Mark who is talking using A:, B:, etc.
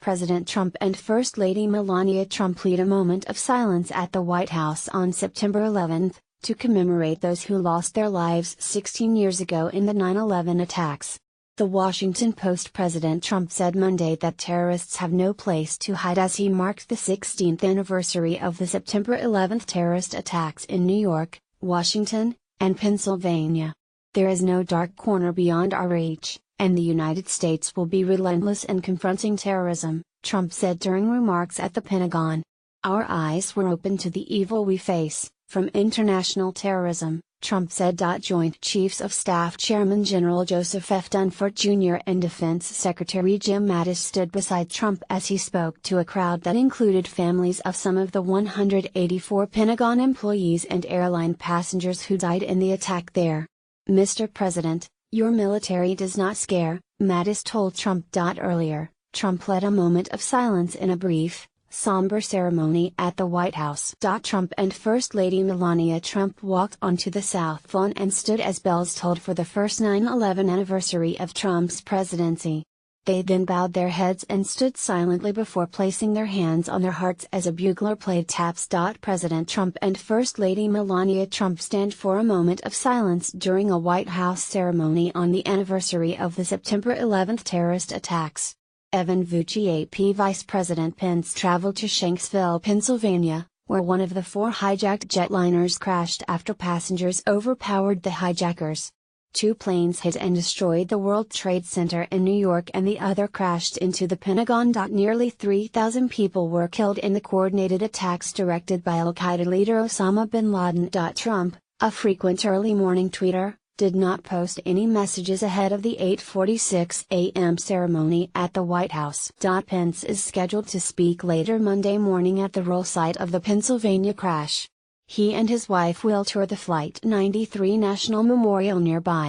A: President Trump and First Lady Melania Trump lead a moment of silence at the White House on September 11, to commemorate those who lost their lives 16 years ago in the 9/11 attacks. The Washington Post President Trump said Monday that terrorists have no place to hide as he marked the 16th anniversary of the September 11 terrorist attacks in New York, Washington, and Pennsylvania. "There is no dark corner beyond our reach, and the United States will be relentless in confronting terrorism," Trump said during remarks at the Pentagon. "Our eyes were open to the evil we face, from international terrorism," Trump said. Joint Chiefs of Staff Chairman General Joseph F. Dunford Jr. and Defense Secretary Jim Mattis stood beside Trump as he spoke to a crowd that included families of some of the 184 Pentagon employees and airline passengers who died in the attack there. "Mr. President, your military does not scare," Mattis told Trump. Earlier, Trump led a moment of silence in a brief, somber ceremony at the White House. Trump and First Lady Melania Trump walked onto the South Lawn and stood as bells tolled for the first 9/11 anniversary of Trump's presidency. They then bowed their heads and stood silently before placing their hands on their hearts as a bugler played taps. President Trump and First Lady Melania Trump stand for a moment of silence during a White House ceremony on the anniversary of the September 11 terrorist attacks. Evan Vucci. AP Vice President Pence traveled to Shanksville, Pennsylvania, where one of the 4 hijacked jetliners crashed after passengers overpowered the hijackers. 2 planes hit and destroyed the World Trade Center in New York and the other crashed into the Pentagon. Nearly 3,000 people were killed in the coordinated attacks directed by Al-Qaeda leader Osama bin Laden. Trump, a frequent early morning tweeter, did not post any messages ahead of the 8:46 a.m. ceremony at the White House. Pence is scheduled to speak later Monday morning at the roll site of the Pennsylvania crash. He and his wife will tour the Flight 93 National Memorial nearby.